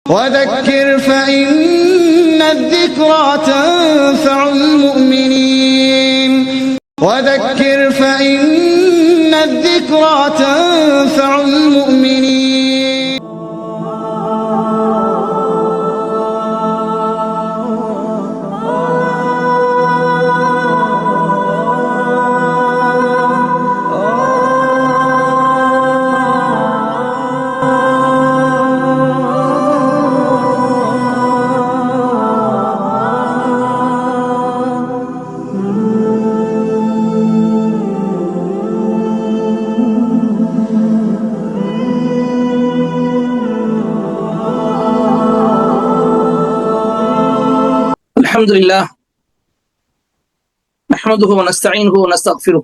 وذكر فإن الذكرى تنفع المؤمنين وذكر فإن الذكرى تنفع المؤمنين. الحمد لله نحمده ونستعينه ونستغفره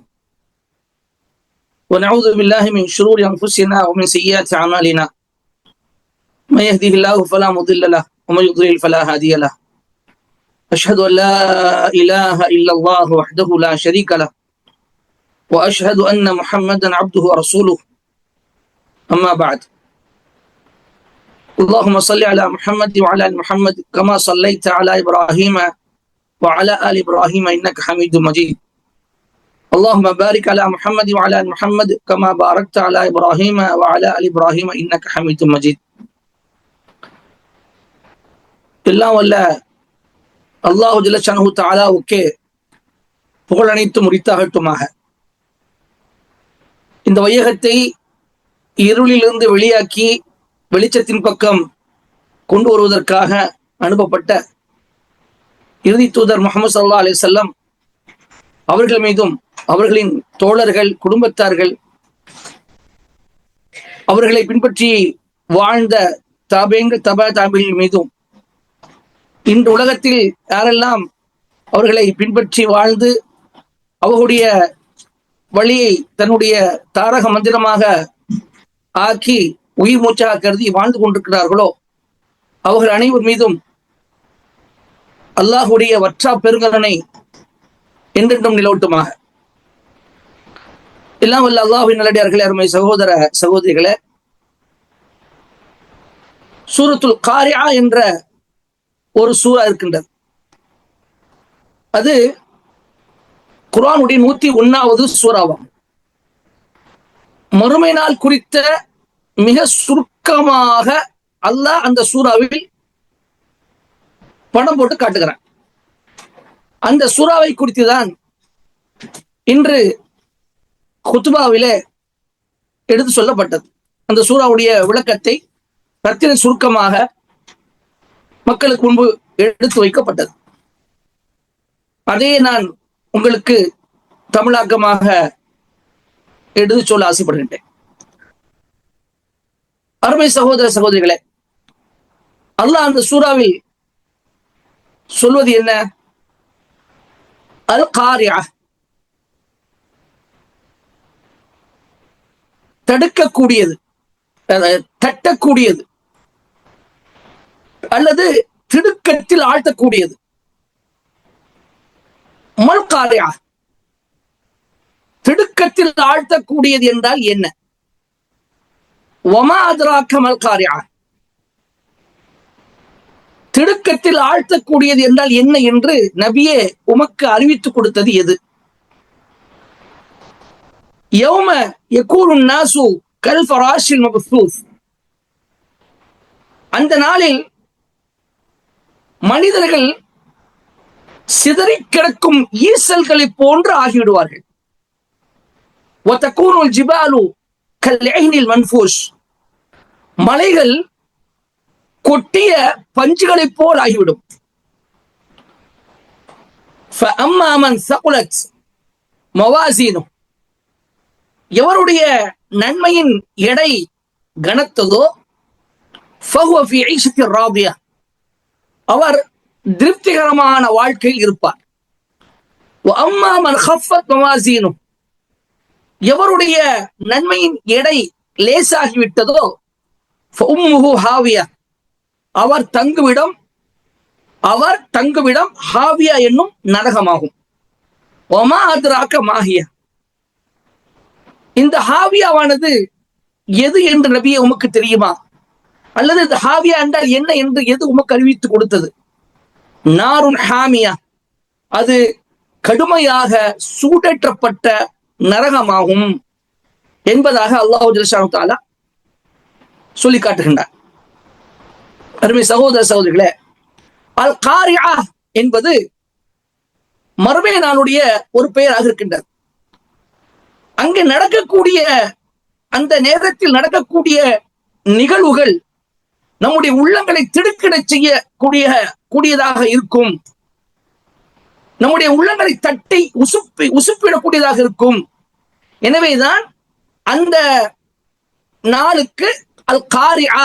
ونعوذ بالله من شرور أنفسنا ومن سيئات أعمالنا من يهده الله فلا مضل له ومن يضلل فلا هادي له أشهد أن لا إله إلا الله وحده لا شريك له وأشهد أن محمدا عبده ورسوله أما بعد اللهم صل على محمد وعلى آل محمد كما صليت على إبراهيم وعلى آل إبراهيم إنك حميد مجيد اللهم بارك على محمد وعلى آل محمد كما باركت على إبراهيم وعلى آل إبراهيم إنك حميد مجيد. எல்லாம் வல்ல அல்லாஹ் ஜல்ல ஷானஹு தஆலாவுக்கே புகழ் அனைத்தும் உரித்தாகட்டுமாக. இந்த வையகத்தை இருளிலிருந்து வெளியாக்கி வெளிச்சத்தின் பக்கம் கொண்டு வருவதற்காக அனுப்பப்பட்ட இறுதி தூதர் முஹம்மது ஸல்லல்லாஹு அலைஹி வஸல்லம் அவர்கள் மீதும் அவர்களின் தோழர்கள் குடும்பத்தார்கள் அவர்களை பின்பற்றி வாழ்ந்த தாபேங்கள் தபா தாபிகள் மீதும் இன்று உலகத்தில் யாரெல்லாம் அவர்களை பின்பற்றி வாழ்ந்து அவர்களுடைய வழியை தன்னுடைய தாரக மந்திரமாக ஆக்கி உயிர் மூச்சாக கருதி வாழ்ந்து கொண்டிருக்கிறார்களோ அவர்கள் அனைவர் மீதும் அல்லாஹுடைய வற்றா பெருங்கருணை என்றென்றும் நிலவட்டுமாக. எல்லாம் வல்ல அல்லாஹ்வின் நல்லடியார்களே, அருமை சகோதர சகோதரிகளே, சூரத்துல் காரியா என்ற ஒரு சூரா இருக்கின்றது. அது குர்ஆனுடைய 101வது சூறாவாகும். மறுமை நாள் குறித்த மிக சுருக்கமாக அல்லாஹ் அந்த சூறாவில் படம் போட்டு காட்டுகிறான். அந்த சூறாவை குறித்துதான் இன்று குத்பாவிலே எடுத்து சொல்லப்பட்டது. அந்த சூறாவுடைய விளக்கத்தை ரத்தின சுருக்கமாக மக்களுக்கு முன்பு எடுத்து வைக்கப்பட்டது. அதே நான் உங்களுக்கு தமிழாக்கமாக எடுத்து சொல்ல ஆசைப்படுகின்றேன். அருமை சகோதர சகோதரிகளே, அல்லாஹ் அந்த சூறாவில் சொல்வது என்ன? அல் காரியா, தடுக்கக்கூடியது, தட்டக்கூடியது அல்லது திடுக்கத்தில் ஆழ்த்தக்கூடியது. மல் காரியா, திடுக்கத்தில் ஆழ்த்தக்கூடியது என்றால் என்ன? வமா அத்ராக மல் காரியா, திடுக்கத்தில் ஆழ்த்தக்கூடியது என்றால் என்ன என்று நபியே உமக்கு அறிவித்துக் கொடுத்தது எது? யௌம யகூனுன் நாசு கல் ஃபராஷில் மப்சூஸ், அந்த நாளில் மனிதர்கள் சிதறி கிடக்கும் ஈசல்களை போன்று ஆகிவிடுவார்கள். வதகூனுல் ஜிபாலு கல் ஐனில் மன்ஃபூஷ், மலைகள் கொட்டிய பஞ்சுகளை போல் ஆகிவிடும். ஃபஅம்மா மன் ஸகுலத் மவாசீனு, எவருடைய நன்மையின் எடை கனத்ததோ ஃபஹுவ ஃபீ ஈஷத்தி ராதியா, அவர் திருப்திகரமான வாழ்க்கையில் இருப்பார். வஅம்மா மன் கஃபத் மவாசீனு, எவருடைய நன்மையின் எடை லேசாகிவிட்டதோ ஃபஉம்முஹு ஹாவியா, அவர் தங்குவிடம் ஹாவியா என்னும் நரகமாகும். ஒமா அத்ராக மாஹியா, இந்த ஹாவியாவானது எது என்று நபியே உமக்கு தெரியுமா? அல்லது இந்த ஹாவியா என்றால் என்ன என்று எது உமக்கு அறிவித்து கொடுத்தது? நாருன் ஹாமியா, அது கடுமையாக சூடேற்றப்பட்ட நரகமாகும் என்பதாக அல்லாஹ் ஜல்ல ஷானஹு தஆலா சொல்லி காட்டுகின்றார். அருமை சகோதர சகோதரிகளே, அல் காரியா என்பது மறுமை நாளுடைய ஒரு பெயராக இருக்கின்றது. அங்கே நடக்கக்கூடிய, அந்த நேரத்தில் நடக்கக்கூடிய நிகழ்வுகள் நம்முடைய உள்ளங்களை திடுக்கிட செய்யக்கூடியதாக இருக்கும். நம்முடைய உள்ளங்களை தட்டி உசுப்பிடக்கூடியதாக இருக்கும். எனவேதான் அந்த நாளுக்கு அல் காரியா,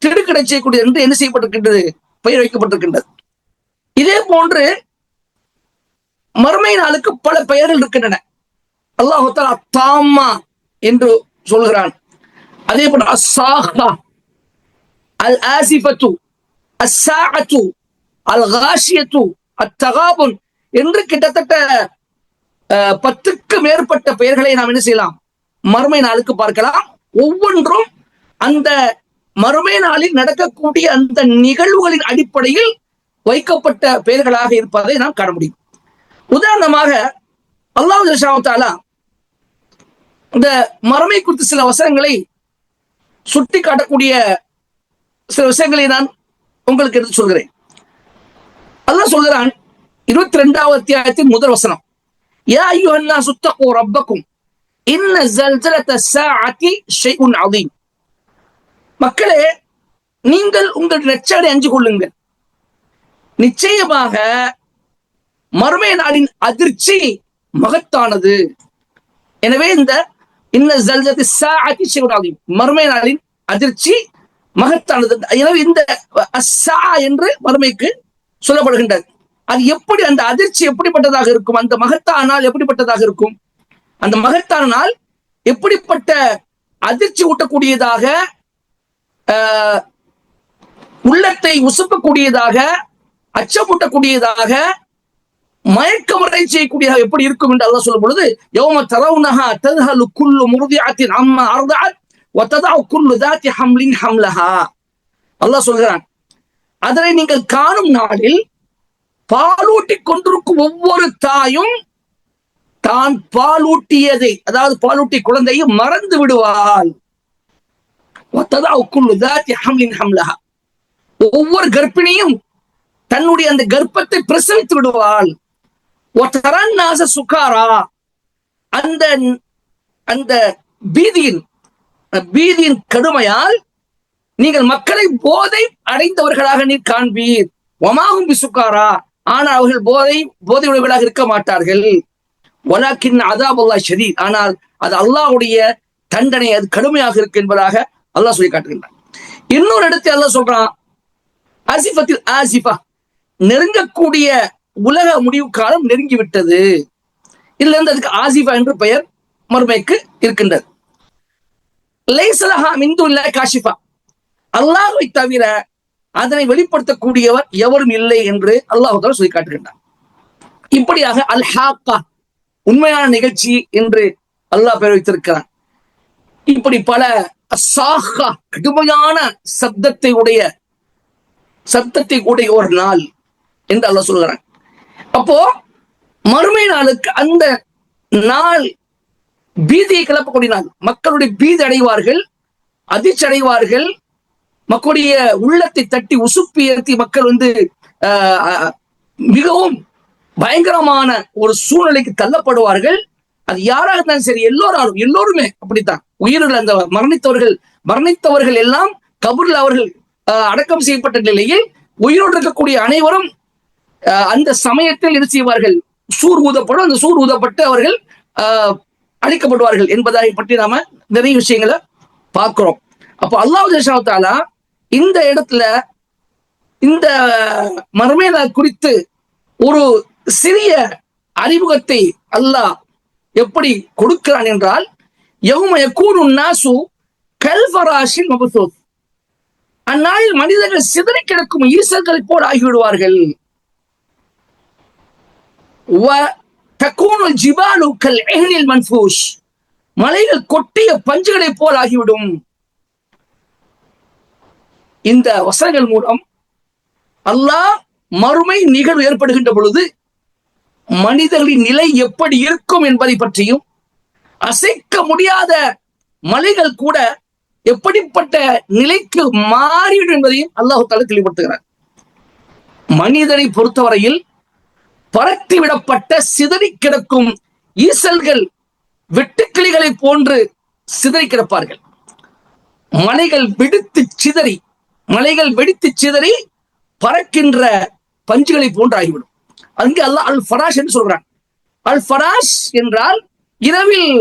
திடுக்கிட செய்யக்கூடியது என்று என்ன செய்யப்பட்டிருக்கின்றது, பெயர் வைக்கப்பட்டிருக்கின்றது. இதே போன்று மறுமை நாளுக்கு பல பெயர்கள் இருக்கின்றன. அல்லாஹ் தஆலா தாம்மா என்று சொல்கிறான். அதே போல அஸ்ஸாஹா, அல் ஆசிஃபத்து, அஸ்ஸாஅத்து, அல் காஷியத்து, அத்தகாபுன் என்று கிட்டத்தட்ட 10க்கு மேற்பட்ட பெயர்களை நாம் என்ன செய்யலாம், மறுமை நாளுக்கு பார்க்கலாம். ஒவ்வொன்றும் அந்த மறுமை நாளில் நடக்கக்கூடிய அந்த நிகழ்வுகளின் அடிப்படையில் வைக்கப்பட்ட பெயர்களாக இருப்பதை நாம் காண முடியும். உதாரணமாக அல்லாஹ் ஜல்ல தஆலா இந்த மறுமை குறித்து சில வசனங்களை சுட்டி காட்டக்கூடிய சில விஷயங்களை நான் உங்களுக்கு எடுத்து சொல்கிறேன். அல்லாஹ் சொல்கிறான் 22வது அத்தியாயத்தின் முதல் வசனம், யா அய்யுஹன் நாஸு தக்கூ ரப்பக்கும் இன்ன ஸல்ஸலத ஸாஅத்தி ஷைஉன் அதீம். மக்களே, நீங்கள் உங்கள் இரட்சகரை அஞ்சு கொள்ளுங்கள். நிச்சயமாக மறுமை நாளின் அதிர்ச்சி மகத்தானது. எனவே இந்த இன்ன ஸல்ஸலத ஸாஅத்தி ஷைஉன் அதீம், மறுமை நாளின் அதிர்ச்சி மகத்தானது. எனவே இந்த அஸ்ஸா என்று மறுமைக்கு சொல்லப்படுகின்றது. அது எப்படி, அந்த அதிர்ச்சி எப்படிப்பட்டதாக இருக்கும், அந்த மகத்தான நாள் எப்படிப்பட்டதாக இருக்கும், அந்த மகத்தான நாள் எப்படிப்பட்ட அதிர்ச்சி ஊட்டக்கூடியதாக, உள்ளத்தை உசுப்பக்கூடியதாக, அச்சமூட்டக்கூடியதாக, மயக்கமறை செய்யக்கூடியதாக எப்படி இருக்கும் என்று அல்லாஹ் சொல்லும் பொழுது, யௌம தரவுனஹா தத்ஹலு குல்லு முர்திஅத்தின் அம்மா அர்தஅத் வ ததஉ குல்லு ذات ஹம்லின் ஹம்லஹா. அல்லாஹ் சொல்கிறான், அதனை நீங்கள் காணும் நாளில் பாலூட்டி கொண்டிருக்கும் ஒவ்வொரு தாயும் தான் பாலூட்டியதை, அதாவது பாலூட்டி குழந்தையை மறந்து விடுவாள். ஒவ்வொரு கர்ப்பிணியும் தன்னுடைய அந்த கர்ப்பத்தை பிரசவித்து விடுவாள். சுகாரா, அந்த அந்த பீதியின் கடுமையால் நீங்கள் மக்களை போதை அடைந்தவர்களாக நீர் காண்பீர். ஒமாகும் பிசுக்காரா, ஆனால் அவர்கள் போதை உடையவர்களாக இருக்க மாட்டார்கள். வலாக்கின் அதாபுல்லாஹ் ஷதீத், ஆனால் அது அல்லாஹ்வுடைய தண்டனை, அது கடுமையாக இருக்கு என்பதாக அல்லாஹ் சொல்லி காட்டுகின்றான். இன்னொரு இடத்தில் அல்லாஹ் சொல்றான், ஆசிஃபத்தில் ஆசிஃபா, நெருங்கக்கூடிய உலக முடிவு காலம் நெருங்கி விட்டது. இதுல இருந்து அதுக்கு ஆசிஃபா என்று பெயர் மறுமைக்கு இருக்கின்றது. லைஸலஹா மின் துனில்லாஹி காஷிஃபா, அல்லாஹ்வை தவிர அதனை வெளிப்படுத்தக்கூடியவர் எவரும் இல்லை என்று அல்லாஹ் தஆலா சொல்லி காட்டுகின்றான். இப்படியாக அல் ஹாக்கா, உண்மையான நிகழ்ச்சி என்று அல்லாஹ் பெயர் வைத்திருக்கிறான். இப்படி பல அஸ்ஸாஹா, கடுமையான சப்தத்தை உடைய ஒரு நாள் என்று அல்லாஹ் சொல்கிறான். அப்போ மறுமை நாளுக்கு அந்த நாள் பீதியை கிளப்பக்கூடிய நாள். மக்களுடைய பீதி அடைவார்கள், அதிர்ச்சி அடைவார்கள், மக்களுடைய உள்ளத்தை தட்டி உசுப்பி ஏற்றி மக்கள் மிகவும் பயங்கரமான ஒரு சூழ்நிலைக்கு தள்ளப்படுவார்கள். அது யாராக இருந்தாலும் சரி, எல்லோருமே அப்படித்தான். உயிர்கள், அந்த மரணித்தவர்கள் எல்லாம் கபூர்ல அவர்கள் அடக்கம் செய்யப்பட்ட நிலையில் உயிரோடு இருக்கக்கூடிய அனைவரும் அந்த சமயத்தில் என்ன செய்வார்கள், சூர் ஊதப்படும். அந்த சூர் ஊதப்பட்டு அவர்கள் அழிக்கப்படுவார்கள் என்பதை பற்றி நாம நிறைய விஷயங்களை பார்க்கிறோம். அப்போ அல்லாஹ் ஜல்ல தஆலா இந்த இடத்துல இந்த மறுமை நாள் குறித்து ஒரு சிறிய அறிமுகத்தை அல்லாஹ் எப்படி கொடுக்கிறான் என்றால், யௌம யகூனு நாசு கல்ஃபராஷில் மபசூஸ், அந்நாளில் மனிதர்கள் சிதறி கிடக்கும் ஈசல்களை போல் ஆகிவிடுவார்கள். தகூனுல் ஜிபாலு கல் இஹ்னில் மன்ஃபூஷ், மலைகள் கொட்டிய பஞ்சுகளை போல் ஆகிவிடும். இந்த வசனங்கள் மூலம் அல்லாஹ் மறுமை நிகழ்வு ஏற்படுகின்ற பொழுது மனிதர்களின் நிலை எப்படி இருக்கும் என்பதை பற்றியும், அசைக்க முடியாத மலைகள் கூட எப்படிப்பட்ட நிலைக்கு மாறிவிடும் என்பதையும் அல்லாஹ் தஆலா தெளிவுபடுத்துகிறார். மனிதனை பொறுத்தவரையில் பறத்திவிடப்பட்ட சிதறி கிடக்கும் ஈசல்கள் வெட்டுக்கிளிகளை போன்று சிதறி கிடப்பார்கள். மலைகள் வெடித்து சிதறி பறக்கின்ற பஞ்சுகளை போன்று ஆகிவிடும். அங்கு அல்லாஹ் அல் ஃபராஷ் என்று சொல்றான். அல் ஃபராஷ் என்றால் இரவில்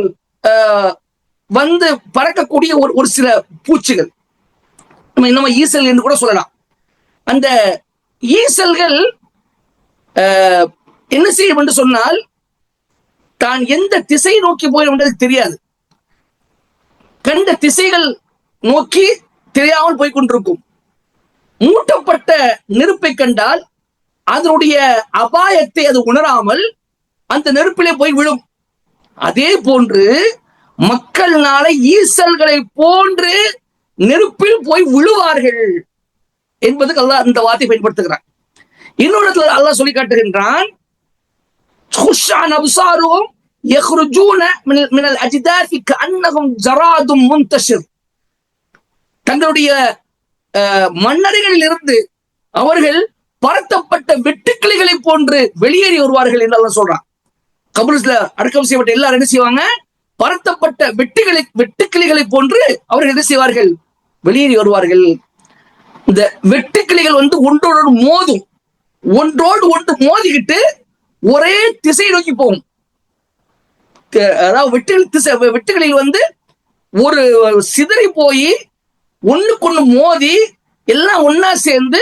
வந்து பறக்கக்கூடிய ஒரு சில பூச்சிகள், நம்ம ஈசல் என்று கூட சொல்லலாம். அந்த ஈசல்கள் என்ன செய்யும் என்று சொன்னால், தான் எந்த திசை நோக்கி போய் தெரியாது. கண்ட திசைகள் நோக்கி தெரியாமல் போய் கொண்டிருக்கும். மூட்டப்பட்ட நெருப்பை கண்டால் அதனுடைய அபாயத்தை அது உணராமல் அந்த நெருப்பிலே போய் விழும். அதே போன்று மக்கள் நாளை ஈசல்களை போன்று நெருப்பில் போய் விழுவார்கள் என்பதுக்கு அல்லாஹ் இந்த வார்த்தை பயன்படுத்துகிறான். இன்னொரு இடத்துல அல்லாஹ் சொல்லி காட்டுகின்றான், தங்களுடைய மன்னரைகளில் இருந்து அவர்கள் பரத்தப்பட்ட வெட்டுக்கிளிகளை போன்று வெளியேறி வருவார்கள் என்று அல்லாஹ் சொல்றான். கபூர்ல அடக்கம் செய்யப்பட்ட எல்லாரும் என்ன செய்வாங்க? பரத்தப்பட்ட வெட்டுக்கிளிகளை போன்று அவர்கள் என்ன செய்வார்கள்? வெளியேறி வருவார்கள். இந்த வெட்டுக்கிளிகள் ஒன்றோடு மோதும், ஒன்றோடு ஒன்று மோதிக்கிட்டு ஒரே திசையை நோக்கி போகும். அதாவது வெட்டுகளில் ஒரு சிதறி போய் ஒண்ணுக்கொண்ணு மோதி எல்லாம் ஒன்னா சேர்ந்து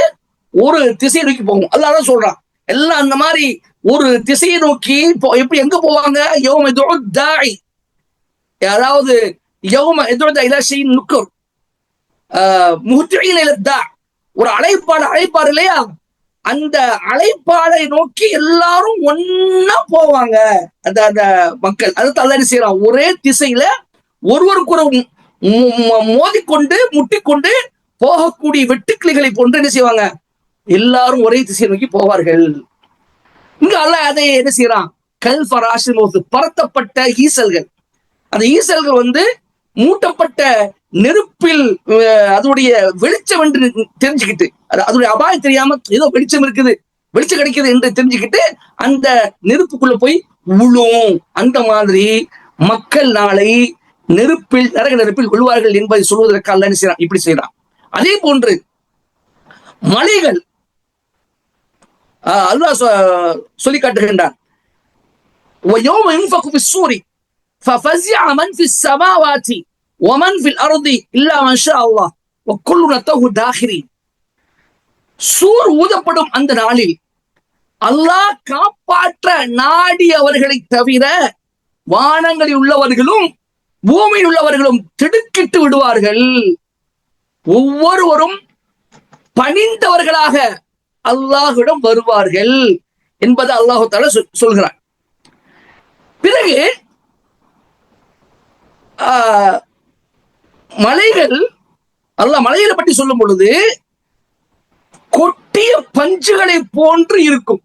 ஒரு திசையை நோக்கி போகும். அல்லாஹ் சொல்றான், எல்லாம் அந்த மாதிரி ஒரு திசையை நோக்கி எப்படி எங்க போவாங்க? யௌம யதுஉ தாஇ, அதாவது யௌம யதுஉ இலா ஷைஇன் நுக்ர் முஹ்திஈன இலா தா, ஒரு அழைப்பாடு இல்லையா? அந்த அழைப்பாடை நோக்கி எல்லாரும் ஒன்னா போவாங்க. அந்த மக்கள் அது அல்லாஹ் செய்யறான், ஒரே திசையில ஒருவருக்கு மோதிக்கொண்டு முட்டிக்கொண்டு போகக்கூடிய வெட்டுக்கிளிகளை போன்று என்ன செய்வாங்க? எல்லாரும் ஒரே திசையை நோக்கி போவார்கள். இங்க அல்லாஹ் அதை என்ன செய்யறான்? கல் ஃபராஷ், பரத்தப்பட்ட ஈசல்கள். அந்த ஈசல்கள் மூட்டப்பட்ட நெருப்பில் அதனுடைய வெளிச்சம் என்று தெரிஞ்சுக்கிட்டு, அதனுடைய அபாயம் தெரியாம ஏதோ வெளிச்சம் இருக்குது, வெளிச்சம் கிடைக்குது என்று தெரிஞ்சுக்கிட்டு அந்த நெருப்புக்குள்ள போய் விழும். அந்த மாதிரி மக்கள் நாளை நரக நெருப்பில் விழுவார்கள் என்பதை சொல்வதற்கு அல்லாஹ் என்ன செய்யறான்? இப்படி செய்யறான். அதே போன்று மலைகள் அல்லாஹ் சொல்லி காட்டுகின்றான், وَيَوْمَ يُنْفَخُ فِي الصُّورِ فَفَزِعَ مَنْ فِي السَّمَاوَاتِ وَمَنْ فِي الْأَرْضِ إِلَّا مَنْ شَاءَ اللَّهُ وَكُلُّنَا أَتَوْهُ دَاخِرِينَ. சூர் ஊதப்படும் அந்த நாளில் அல்லாஹ் காப்பாற்ற நாடியவர்களை தவிர வானங்களில் உள்ளவர்களும் பூமியில் உள்ளவர்களும் திடுக்கிட்டு விடுவார்கள். ஒவ்வொருவரும் பணிந்தவர்களாக அல்லாஹ்விடம் வருவார்கள் என்பதை அல்லாஹ் தஆலா சொல்கிறார். பிறகு மலைகள், அல்லாஹ் மலைகளை பற்றி சொல்லும் பொழுது கொட்டிய பஞ்சுகளை போன்று இருக்கும்.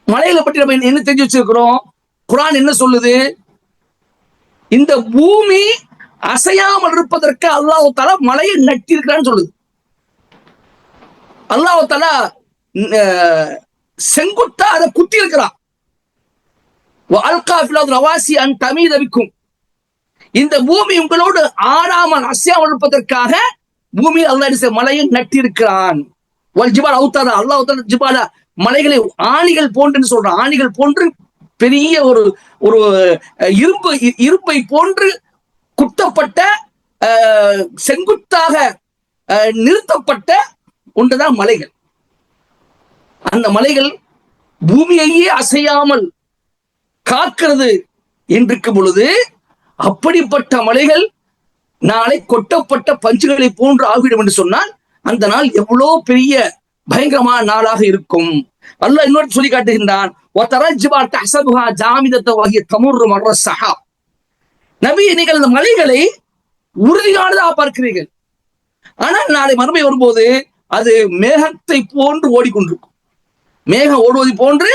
மலைகளை பற்றி நம்ம என்ன தெரிஞ்சு வச்சிருக்கிறோம்? குர்ஆன் என்ன சொல்லுது? இந்த பூமி அசையாமல் இருப்பதற்கு அல்லாஹ் தஆலா மலையை நட்டிருக்கிறான்னு சொல்லுது. அல்லாஹ் தஆலா செங்குத்தா அதை குத்தி இருக்கிறான். வஅல்கா ஃபில் அர்தி ரவாசி அன் தமீத பிக்கும், இந்த பூமி உங்களோடு ஆடாமல் அசையாமல் இருப்பதற்காக பூமி அல்லாஹ் மலையை நட்டிருக்கிறான். வல் ஜிபால் அவுதாதா, அல்லாஹ் தஆலா ஜிபால மலைகளை ஆணிகள் போன்று சொல்றான். ஆணிகள் போன்று பெரிய ஒரு இரும்பை போன்று குத்தப்பட்ட செங்குத்தாக நிறுத்தப்பட்ட ஒன்றுதான் மலைகள். அந்த மலைகள் பூமியையே அசையாமல் காக்கிறது என்றிருக்கும் பொழுது, அப்படிப்பட்ட மலைகள் நாளை கொட்டப்பட்ட பஞ்சுகளை போன்று ஆகிவிடும் என்று சொன்னால் அந்த நாள் எவ்வளவு பெரிய பயங்கரமான நாளாக இருக்கும். அல்லாஹ் இன்னொரு சொல்லி காட்டுகின்றான், நபி, நீங்கள் அந்த மலைகளை உறுதியானதாக பார்க்கிறீர்கள், ஆனால் நாளை மறுமை வரும்போது அது மேகத்தை போன்று ஓடிக்கொண்டிருக்கும். மேகம் ஓடுவது போன்று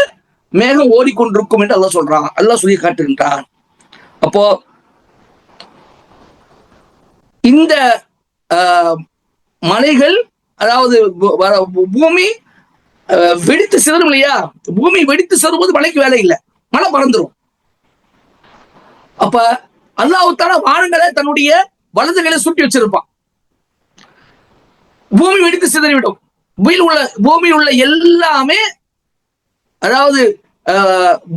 மேகம் ஓடிக்கொண்டிருக்கும் என்று அல்லாஹ் சொல்றான், அல்லாஹ் சொல்லி காட்டுகின்றான். அப்போ இந்த மலைகள், அதாவது பூமி வெடித்து சிதறும் இல்லையா, பூமி வெடித்து சிதறும்போது மலைக்கு வேலை இல்லை, மழை பறந்துடும். அப்ப அல்லாஹ் தஆலா வானங்களை தன்னுடைய வலதுகளை சுட்டி வச்சிருப்பான். பூமி வெடித்து சிதறிவிடும். பூமியில் உள்ள எல்லாமே, அதாவது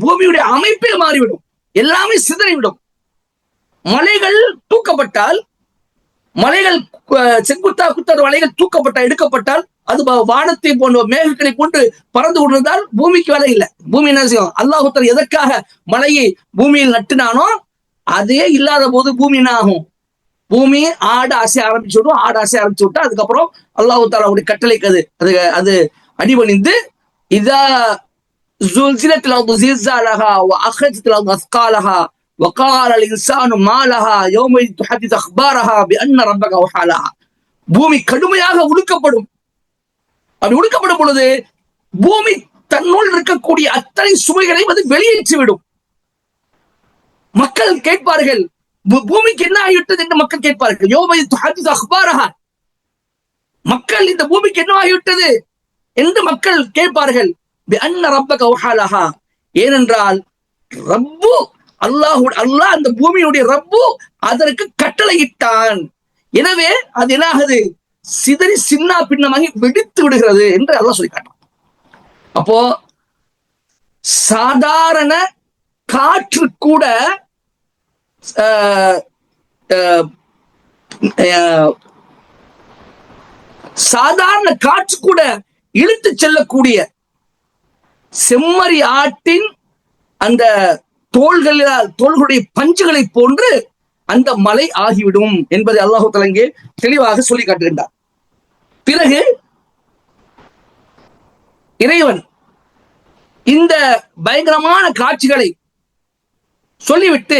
பூமியுடைய அமைப்பே மாறிவிடும், எல்லாமே சிதறிவிடும். மலைகள் தூக்கப்பட்டால், மலைகள் செங்குத்தா குத்தர் மலைகள் தூக்கப்பட்டால், எடுக்கப்பட்டால், அது வானத்தை போன்ற மேகங்களை கொண்டு பறந்து கொண்டிருந்தால் பூமிக்கு வேலை இல்லை. பூமி என்ன செய்யும்? அல்லாஹ் தஆலா எதற்காக மலையை பூமியில் நட்டினானோ அதே இல்லாத போது பூமி என்ன ஆகும்? பூமி ஆட அசைய ஆரம்பிச்சு விடும். ஆட அசைய ஆரம்பிச்சு விட்டா அதுக்கப்புறம் அல்லாஹ் தஆலாவுடைய கட்டளைக்கு அது அடிபணிந்து, இதா زلزلت الأرض زلزالها وأخرجت الأرض أثقالها وقال الإنسان ما لها يومئذ تحدث أخبارها بأن ربك أوحى لها. பூமி கடுமையாக உடுக்கப்படும். அப்படி உடுக்கப்படும் பொழுது பூமி தன்னுள் இருக்கக்கூடிய அத்தனை சுமைகளை அது வெளியேற்றி விடும். மக்கள் கேட்பார்கள், பூமிக்கு என்ன ஆகிவிட்டது என்று மக்கள் கேட்பார்கள். யௌமைذ துஹதிஸு அக்பாரஹா, மக்கள் இந்த பூமிக்கு என்ன ஆகிவிட்டது என்று மக்கள் கேட்பார்கள். பிஅன்ன ரப்பக அவ்ஹா லஹா, ஏனென்றால் ரப்பு அல்லாஹ் அந்த பூமியுடைய ரப்பு அதற்கு கட்டளையிட்டான். எனவே அது என்னாகுது? சிதறி சின்ன பின்னமாகி வெடித்து விடுகிறது என்று அல்லாஹ் சொல்லி காட்டான். அப்போ சாதாரண காற்று கூட சாதாரண காற்று கூட இழுத்து செல்லக்கூடிய செம்மறி ஆட்டின் அந்த தோள்களுடைய பஞ்சுகளை போன்று அந்த மலை ஆகிவிடும் என்பதை அல்லாஹ் தஆலா இங்கே தெளிவாக சொல்லி காட்டுகின்றார். பிறகு இறைவன் இந்த பயங்கரமான காட்சிகளை சொல்லிவிட்டு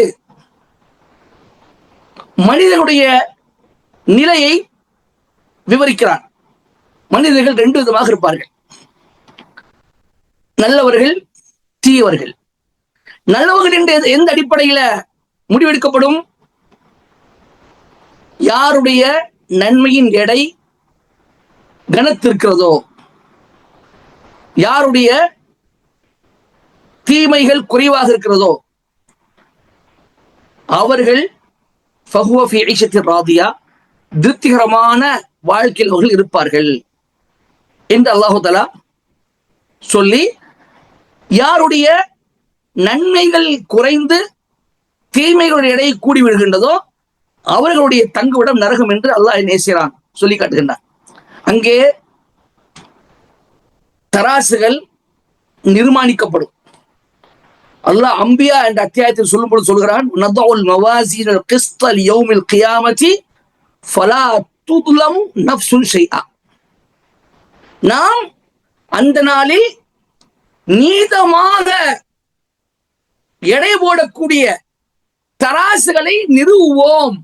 மனிதனுடைய நிலையை விவரிக்கிறார். மனிதர்கள் ரெண்டு விதமாக இருப்பார்கள், நல்லவர்கள், தீயவர்கள். நல்லவர்கள் என்ற எந்த அடிப்படையில முடிவெடுக்கப்படும்? யாருடைய நன்மையின் எடை கனத்திருக்கிறதோ, யாருடைய தீமைகள் குறைவாக இருக்கிறதோ அவர்கள் ஃபஹுவ ஃபீ ஈஷத்தின் ராதியா, திருப்திகரமான வாழ்க்கையில் அவர்கள் இருப்பார்கள் என்று அல்லாஹ் தஆலா சொல்லி, யாருடைய நன்மைகள் குறைந்து தீமைகளுடைய எடை கூடி விடுகின்றதோ அவர்களுடைய தங்குவிடம் நரகம் என்று அல்லாஹ் நேசிறான் சொல்லி காட்டுகின்றான். அங்கே தராசுகள் நிர்மாணிக்கப்படும். அல்லாஹ் அம்பியா என்ற அத்தியாயத்தில் சொல்லும் பொழுது சொல்கிறான், நதஉல் மவாஸீனல் கிஸ்த லியௌமில் கியாமத்தி ஃபலா துத்லமு நஃப்சுன் ஷைஆ. நாம் அந்த நாளில் நீதமாக எடை போடக்கூடிய தராசுகளை நிறுவுவோம்.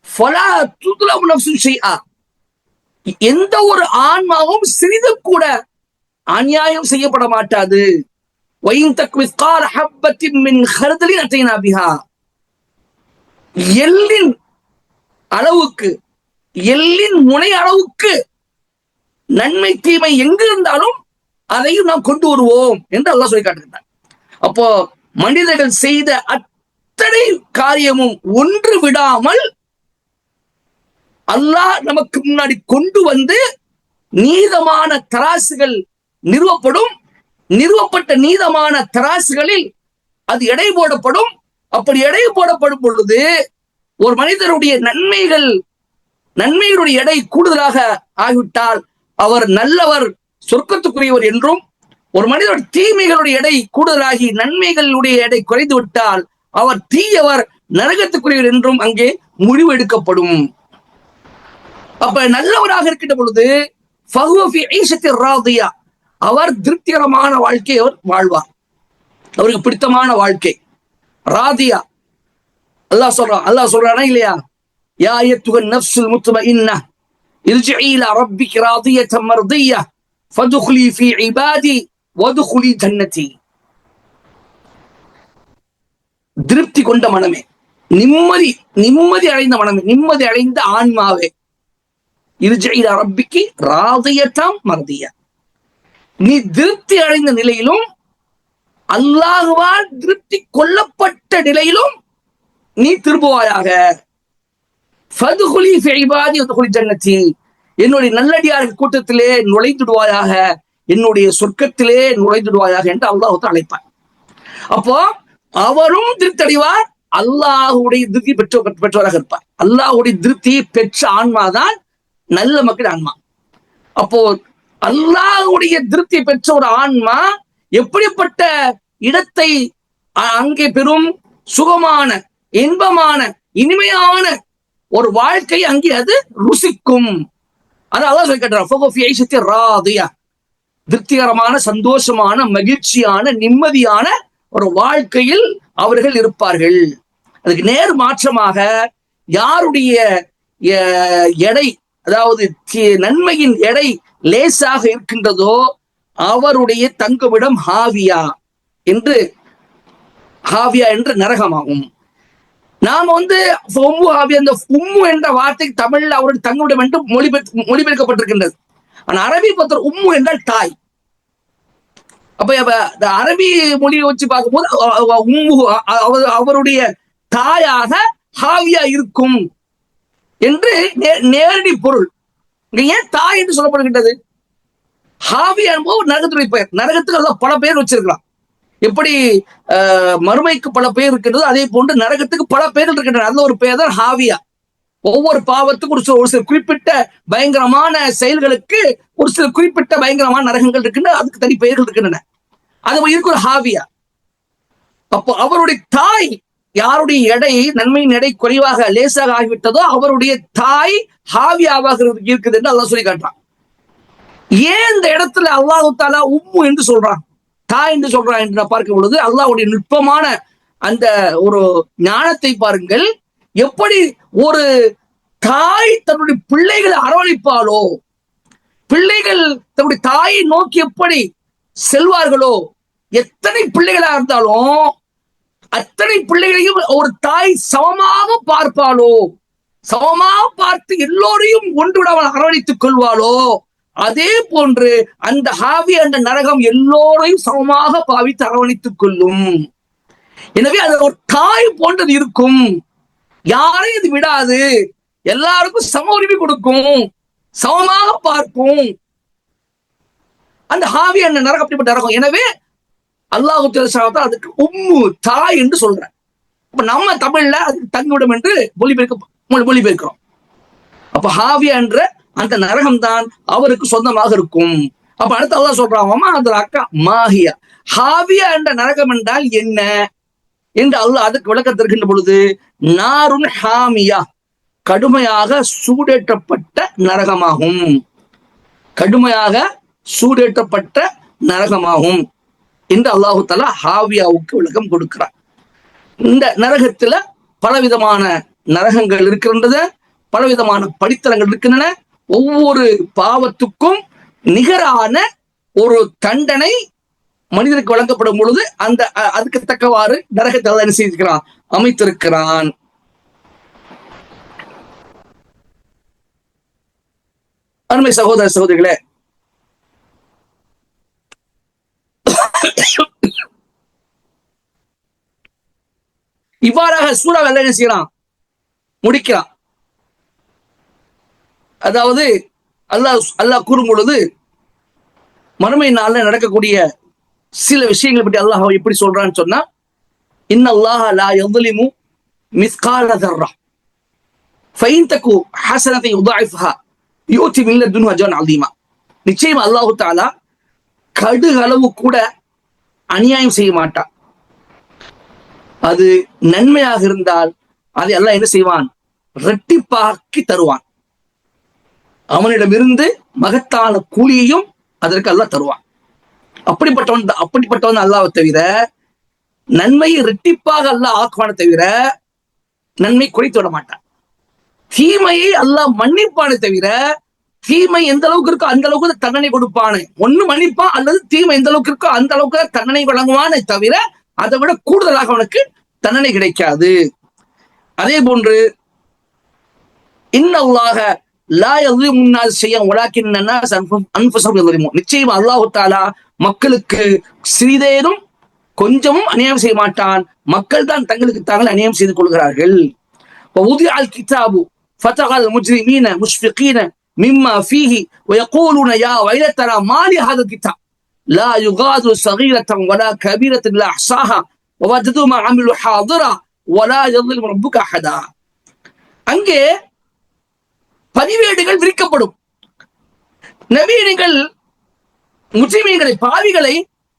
ஃபலா துத்லமு நஃப்சுன் ஷைஆ, எந்த ஒரு ஆன்மாவும் சிறிது கூட அநியாயம் செய்யப்பட மாட்டாது. வயின் தக் மிஸ்கால ஹப்பத்தின் மின் ஹர்தலின் அத்தைனா பிஹா, எள்ளின் அளவுக்கு, எள்ளின் முனை அளவுக்கு நன்மை தீமை எங்கு இருந்தாலும் அதையும் நாம் கொண்டு வருவோம் என்று அல்லாஹ் சொல்லி காட்டுகிறார். அப்போ மனிதர்கள் செய்த அத்தனை காரியமும் ஒன்று விடாமல் அல்லாஹ் நமக்கு முன்னாடி கொண்டு வந்து நீதமான தராசுகள் நிறுவப்படும். நிறுவப்பட்ட நீதமான தராசுகளில் அது எடை போடப்படும். அப்படி எடை போடப்படும் பொழுது ஒரு மனிதருடைய நன்மைகளுடைய எடை கூடுதலாக ஆகிவிட்டால் அவர் நல்லவர், சொர்க்கத்துக்குரியவர் என்றும், ஒரு மனிதருடைய தீமைகளுடைய எடை கூடுதலாகி நன்மைகளுடைய எடை குறைந்து விட்டால் அவர் தீயவர், நரகத்துக்குரியவர் என்றும் அங்கே முடிவு எடுக்கப்படும். அப்ப நல்லவராக இருக்கின்ற பொழுது ஃபஹுவ ஃபீ ஈஷத்தின் ராதியா, அவர் திருப்திகரமான வாழ்க்கை அவர் வாழ்வார், அவருக்கு பிடித்தமான வாழ்க்கை. ராதியா அல்லாஹ் சொல்றானா இல்லையா? யா அய்யத்துஹன் நஃப்ஸுல் முத்மஇன்னா இர்ஜிஇ இலா ரப்பிகி ராதியத்தன் மர்திய்ய ஃபதுக்லி ஃபீ இபாதி வதுக்லி ஜன்னதி. திருப்தி கொண்ட மனமே, நிம்மதி அடைந்த மனமே, நிம்மதி அடைந்த ஆன்மாவே, இர்ஜிஇ இலா ரப்பிகி ராதியத்தன் மர்திய்ய, நீ திருப்தி அடைந்த நிலையிலும் அல்லாஹ்வால் திருப்தி கொள்ளப்பட்ட நிலையிலும் நீ திரும்புவாயாக. ஃபதுகுலி ஃபி இபாதி வதுகுலி ஜன்னதி, என்னுடைய நல்லடியார்கள் கூட்டத்திலே நுழைந்துடுவாயாக, என்னுடைய சொர்க்கத்திலே நுழைந்துடுவாயாக என்று அல்லாஹ் அழைப்பார். அப்போ அவரும் திருப்தி அடைவார், அல்லாஹுடைய திருப்தி பெற்றவராக இருப்பார். அல்லாஹுடைய திருப்தியை பெற்ற ஆன்மாதான் நல்ல மக்கள் ஆன்மா. அப்போ அல்லாஹுடைய திருப்தி பெற்ற ஒரு ஆன்மா எப்படிப்பட்ட இடத்தை அங்கே பெறும்? சுகமான, இன்பமான, இனிமையான ஒரு வாழ்க்கை அங்கே அது ருசிக்கும். அதான் சொல்லி கேட்டார், திருப்திகரமான, சந்தோஷமான, மகிழ்ச்சியான, நிம்மதியான ஒரு வாழ்க்கையில் அவர்கள் இருப்பார்கள். அதுக்கு நேர் மாற்றமாக யாருடைய எடை, அதாவது நன்மையின் எடை லேசாக இருக்கின்றதோ அவருடைய தங்குமிடம் ஹாவியா என்று நரகமாகும். நாம உம்மு ஹாவியா, அந்த உம்மு என்ற வார்த்தைக்கு தமிழ்ல அவருடைய தங்குமிடம் என்று மொழிபெயர்க்கப்பட்டிருக்கின்றது. ஆனா அரபி பத்திர உம்மு என்றால் தாய். அப்ப அரபி மொழியை வச்சு பார்க்கும்போது உம்மு அவருடைய தாயாக ஹாவியா இருக்கும் என்று நேரடி பொருள். ஏன் தாய் என்று சொல்லப்படுகின்றது? ஹாவியா என்பது நரகத்துடைய பெயர். நரகத்துக்கு பல பெயர் வச்சிருக்கலாம். எப்படி மறுமைக்கு பல பெயர் இருக்கின்றது, அதே போன்று நரகத்துக்கு பல பெயர்கள் இருக்கின்றன. அதுல ஒரு பெயர் தான் ஹாவியா. ஒவ்வொரு பாவத்துக்கும் ஒரு சில குறிப்பிட்ட பயங்கரமான செயல்களுக்கு ஒரு சில குறிப்பிட்ட பயங்கரமான நரகங்கள் இருக்கின்றன, அதுக்கு தனி பெயர்கள் இருக்கின்றன. அது இருக்கு ஒரு ஹாவியா. அப்போ அவருடைய தாய், யாருடைய எடை, நன்மையின் எடை குறைவாக லேசாக ஆகிவிட்டதோ அவருடைய தாய் ஹாவியாவாக இருக்குது என்று அல்லாஹ் சொல்லி காட்டுறான். ஏன் இந்த இடத்துல அல்லாஹ் தஆலா உம்மு என்று சொல்றான், தாய் என்று சொல்றான் என்று பார்க்கும் பொழுது அல்லாஹ்வுடைய நுட்பமான அந்த ஒரு ஞானத்தை பாருங்கள். எப்படி ஒரு தாய் தன்னுடைய பிள்ளைகளை அரவணைப்பாளோ, பிள்ளைகள் தன்னுடைய தாயை நோக்கி எப்படி செல்வார்களோ, எத்தனை பிள்ளைகளா இருந்தாலும் அத்தனை பிள்ளைகளையும் ஒரு தாய் சமமாக பார்ப்பாளோ, சமமாக பார்த்து எல்லோரையும் ஒன்றுவிடாமல் அரவணைத்துக் கொள்வாளோ, அதே போன்று அந்த ஹாவி, அந்த நரகம் எல்லோரையும் சமமாக பாவித்து அரவணைத்துக் கொள்ளும். எனவே அது ஒரு தாய் போன்றது இருக்கும். யாரையும் இது விடாது, எல்லாருக்கும் சம உரிமை கொடுக்கும், சமமாக பார்க்கும். அந்த ஹாவி, அந்த நரகம் அப்படிப்பட்ட நரகம். எனவே அல்லாஹ் அதுக்கு உம்மு, தாய் என்று சொல்றேன். இப்ப நம்ம தமிழ்ல அதுக்கு தங்குவிடம் என்று மொழிபெயர்க்கிறோம். அப்ப ஹாவியா என்ற அந்த நரகம் தான் அவருக்கு சொந்தமாக இருக்கும். அப்ப அடுத்து அல்லாஹ் சொல்றான், அந்த அக்கா மாஹியா, ஹாவியா என்ற நரகம் என்றால் என்ன என்று அல்லாஹ் அதுக்கு விளக்கம் தருகின்ற பொழுது, நாருன் ஹாமியா, கடுமையாக சூடேற்றப்பட்ட நரகமாகும். கடுமையாக சூடேற்றப்பட்ட நரகமாகும் என்று அல்லாஹு தஆலா ஹாவியாவுக்கு விளக்கம் கொடுக்கிறார். இந்த நரகத்துல பலவிதமான நரகங்கள் இருக்கின்றது, பலவிதமான படித்தரங்கள் இருக்கின்றன. ஒவ்வொரு பாவத்துக்கும் நிகரான ஒரு தண்டனை மனிதனுக்கு வழங்கப்படும் பொழுது அந்த அதுக்கு தக்கவாறு நரகத்தை அல்லாஹ் என்ன செய்திருக்கிறான், அமைத்திருக்கிறான். அருமை சகோதர சகோதரிகளே, இவ்வாறாக சூரா அல்லாஹ் என்ன செய்யலாம், முடிக்கிறான். அதாவது அல்லாஹ் கூறும் பொழுது மறுமை நாள்ல நடக்கக்கூடிய சில விஷயங்களை பற்றி அல்லாஹ் எப்படி சொல்றான்னு சொன்னா, இன்னல்லாஹ லா யظ்லிமு மிஸ்கால ذرة ஃபைன் தகு ஹஸனத்தை யுضاعفها யூதி மின் லதுன்ஹு அஜ்ரன் அஸீமா. நிச்சயம் அல்லாஹ் தஆலா கடுகளவு கூட அநியாயம் செய்ய மாட்டான். அது நன்மையாக இருந்தால் அதை அல்லாஹ் என்ன செய்வான், இரட்டிப்பாக்கி தருவான். அவனிடமிருந்து மகத்தான கூலியையும் அதற்கு அல்லாஹ் தருவான். அப்படிப்பட்டவன் அல்லாஹ்வை தவிர நன்மையை இரட்டிப்பாக அல்லாஹ் ஆக்குவான தவிர நன்மை குறைத்து விட மாட்டான். தீமையை அல்லாஹ் மன்னிப்பான தவிர தீமை எந்த அளவுக்கு இருக்கோ அந்த அளவுக்கு தண்டனை கொடுப்பானு. ஒண்ணு மன்னிப்பான், அல்லது தீமை எந்த அளவுக்கு இருக்கோ அந்த அளவுக்கு தண்டனை வழங்குவானே தவிர அதை விட கூடுதலாக அவனுக்கு தண்டனை கிடைக்காது. அதே போன்று இன்னல்லாஹ லா யظلمு الناس شيئا ولكن الناس انفسهم يظلمون. நிச்சயமா அல்லாஹ் தஆலா மக்களுக்கு சிறிதேனும் கொஞ்சமும் அநியாயம் செய்ய மாட்டான். மக்கள் தான் தங்களுக்கு தாங்கள் அநியாயம் செய்து கொள்கிறார்கள். ووضع الكتاب فترى المجرمين مشفقين مما فيه ويقولون يا ويلتنا ما لهذا الكتاب لا يغادر صغيرة ولا كبيرة إلا أحصاها ووجدوا ما عملوا حاضرا ولا يظلم ربك أحدا. அங்கே பதிவேடுகள் விரிக்கப்படும். நபியர்கள் முஸ்லிம்களை பாவிகளை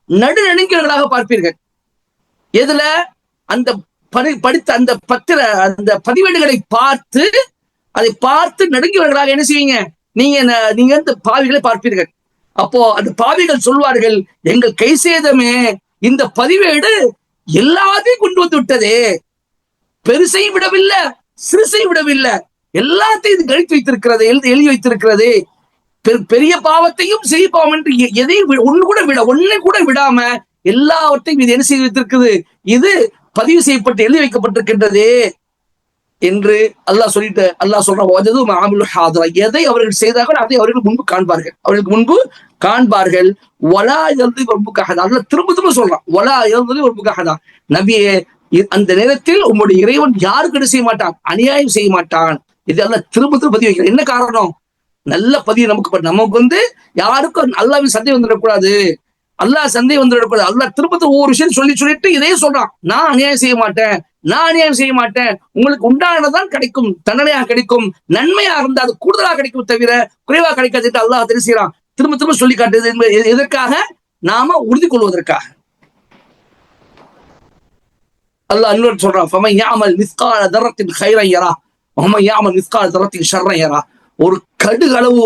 நடுநடுங்கர்களாக பார்ப்பீர்கள். எதுல? அந்த படித்த அந்த அந்த பதிவேடுகளை பார்த்து அதை பார்த்து நடுங்கியவர்களாக என்ன செய்வீங்க? நீங்க இந்த பாவிகளை பார்ப்பீர்கள். அப்போ அந்த பாவிகள் சொல்வார்கள், எங்கள் கை சேதமே இந்த பதிவேடு எல்லாத்தையும் கொண்டு வந்து விட்டதே, பெருசையும் விடவில்லை சிறுசையும் விடவில்லை, எல்லாத்தையும் கழித்து வைத்திருக்கிறது, எழுதி வைத்திருக்கிறது. பெரிய பாவத்தையும் சிறிய பாவம் என்று எதையும் ஒன்னை கூட விடாம எல்லாவற்றையும் இது என்ன செய்து வைத்திருக்குது, இது பதிவு செய்யப்பட்டு எழுதி வைக்கப்பட்டிருக்கின்றது என்று அல்லாஹ் சொல்லிட்டு அல்லாஹ் சொல்றான், எதை அவர்கள் செய்தார்கள் அதை அவர்கள் முன்பு காண்பார்கள், அவர்களுக்கு முன்பு காண்பார்கள். வலா எழுதி ஒப்புக்காகதான் அல்லாஹ் திரும்ப திரும்ப சொல்றான், வலா எழுதி ஒப்புக்காகதான். நபியே, அந்த நேரத்தில் உங்களுடைய இறைவன் யாருக்கு செய்ய மாட்டான், அநியாயம் செய்ய மாட்டான். இது அல்லாஹ் திரும்ப திரும்ப பதிவு வைக்கிறான். என்ன காரணம்? நல்ல பதிவு நமக்கு யாருக்கும் அல்லாஹ்வின் சந்தேகம் வந்துடக்கூடாது, அல்லாஹ் சந்தேகம் வந்துடக்கூடாது. அல்லாஹ் திரும்ப ஒவ்வொரு விஷயம் சொல்லிட்டு இதையே சொல்றான், நான் அநியாயம் செய்ய மாட்டேன், நான் அநியாயம் செய்ய மாட்டேன். உங்களுக்கு உண்டானதான் கிடைக்கும், தண்டனையாக கிடைக்கும். நன்மையா இருந்தால் அது கூடுதலாக கிடைக்கும் தவிர குறைவாக கிடைக்காது. அல்லாஹ் தெரிவிக்கிறான், திரும்ப திரும்ப சொல்லி காட்டுது. எதற்காக? நாம உறுதி கொள்வதற்காக. அல்லாஹ் இன்னொரு சொல்றான், ஃபமன் யஅமல் மிஸ்கால தர்ரத்தின் கைரன் யரா வமன் யஅமல் மிஸ்கால தர்ரத்தின் ஷர்ரன் யரா. ஒரு கடுகளவு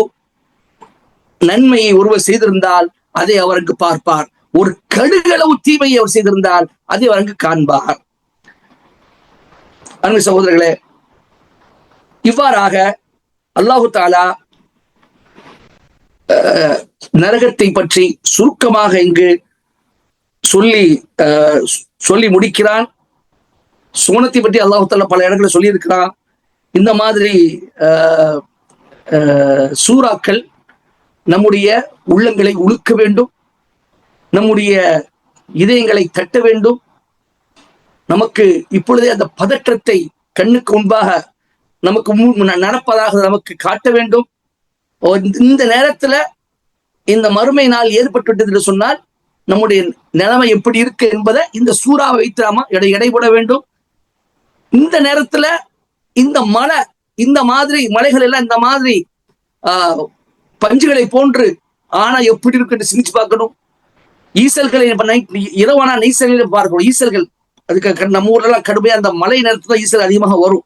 நன்மையை ஒருவர் செய்திருந்தால் அதை அவருக்கு பார்ப்பார், ஒரு கடுகளவு தீமையை அவர் செய்திருந்தால் அதை அவருக்கு காண்பார். அன்பு சகோதரர்களே, இவ்வாறாக அல்லாஹு தஆலா நரகத்தை பற்றி சுருக்கமாக இங்கு சொல்லி முடிக்கிறான். சுவனத்தை பற்றி அல்லாஹு தஆலா பல இடங்களில் சொல்லி இருக்கிறான். இந்த மாதிரி சூறாக்கள் நம்முடைய உள்ளங்களை உழுக்க வேண்டும், நம்முடைய இதயங்களை தட்ட வேண்டும். நமக்கு இப்பொழுதே அந்த பதற்றத்தை கண்ணுக்கு முன்பாக நமக்கு நடப்பதாக நமக்கு காட்ட வேண்டும். இந்த நேரத்துல இந்த மறுமை நாள் ஏற்பட்டுவிட்டது என்று சொன்னால் நம்முடைய நிலைமை எப்படி இருக்கு என்பதை இந்த சூறாவை வைத்து நாம எடைபட வேண்டும். இந்த நேரத்துல இந்த இந்த மாதிரி மலைகள் எல்லாம் இந்த மாதிரி பஞ்சுகளை போன்று ஆனா எப்படி இருக்கு என்று சிந்திச்சு பார்க்கணும். ஈசல்களை இரவானா நெய்சல்களை பார்க்கணும். ஈசல்கள் அதுக்கு நம்ம ஊர்ல எல்லாம் கடுமையா அந்த மழை நேரத்துல ஈசல் அதிகமாக வரும்.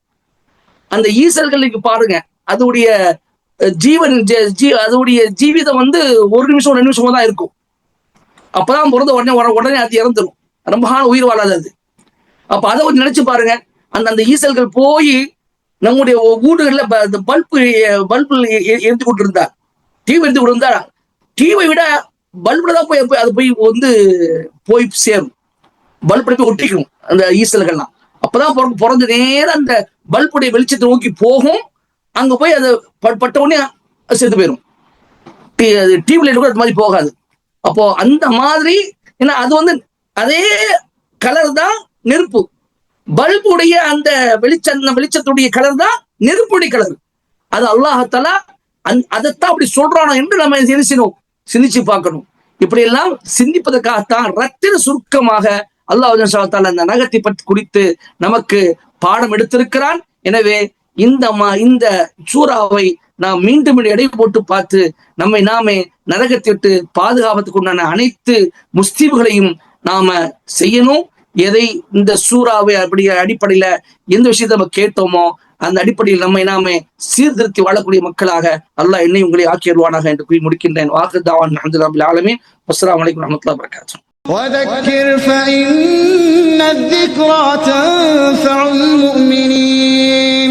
அந்த ஈசல்கள் நீங்க பாருங்க, அதோடைய அதோடைய ஜீவிதம் ஒரு நிமிஷம் 2 நிமிஷமா தான் இருக்கும். அப்பதான் பிறந்த உடனே அது இறந்துடும், ரொம்ப உயிர் வாழாது அது. அப்ப அதை கொஞ்சம் நினைச்சு பாருங்க. அந்த ஈசல்கள் போய் நம்முடைய வீடுகள்ல பல்பு எரிந்து கொண்டிருந்தார், டிவி எரிந்து கொண்டிருந்தார். டிவியை விட பல்புல தான் போய் அது போய் சேரும், பல்புல போய் ஒட்டிக்கும் அந்த ஈசல்கள்லாம். அப்பதான் பிறந்த நேரம் அந்த பல்புடைய வெளிச்சத்தை நோக்கி போகும், அங்க போய் அதை பட்ட உடனே செத்து போயிடும். டிவி லைட் கூட அது மாதிரி போகாது. அப்போ அந்த மாதிரி ஏன்னா அது அதே கலர் தான் நெருப்பு, பல்புடைய அந்த வெளிச்சத்துடைய கலர் தான் நெருப்புடைய கலர். அது அல்லாஹ் தஆலா அதைத்தான் அப்படி சொல்றானோ என்று நம்ம சிந்திச்சு பார்க்கணும். இப்படி எல்லாம் சிந்திப்பதற்காகத்தான் ரத்தின சுருக்கமாக அல்லாஹ் சுப்ஹானஹு வ தஆலா அந்த நரகத்தை பற்றி குறித்து நமக்கு பாடம் எடுத்திருக்கிறான். எனவே இந்த சூறாவை நாம் மீண்டும் எடை போட்டு பார்த்து நாமே நரகத்தை விட்டு பாதுகாப்பதற்கு உண்டான அனைத்து முஸ்தீபுகளையும் நாம செய்யணும். எதை இந்த சூறாவை அடிப்படையில எந்த விஷயத்தை நம்ம கேட்டோமோ அந்த அடிப்படையில் நாமே சீர்திருத்தி வாழக்கூடிய மக்களாக அல்லாஹ் என்னை உங்களை ஆக்கிடுவானாக என்று கூறி முடிக்கின்றேன். வாஹிர் தாவான் அல்ஹம்துலில்லாஹி ஆலமீன். அஸ்ஸலாமு அலைக்கும் வரஹ்மத்துல்லாஹி வபரகாத்துஹு. وذكر فإن الذكرى تنفع المؤمنين.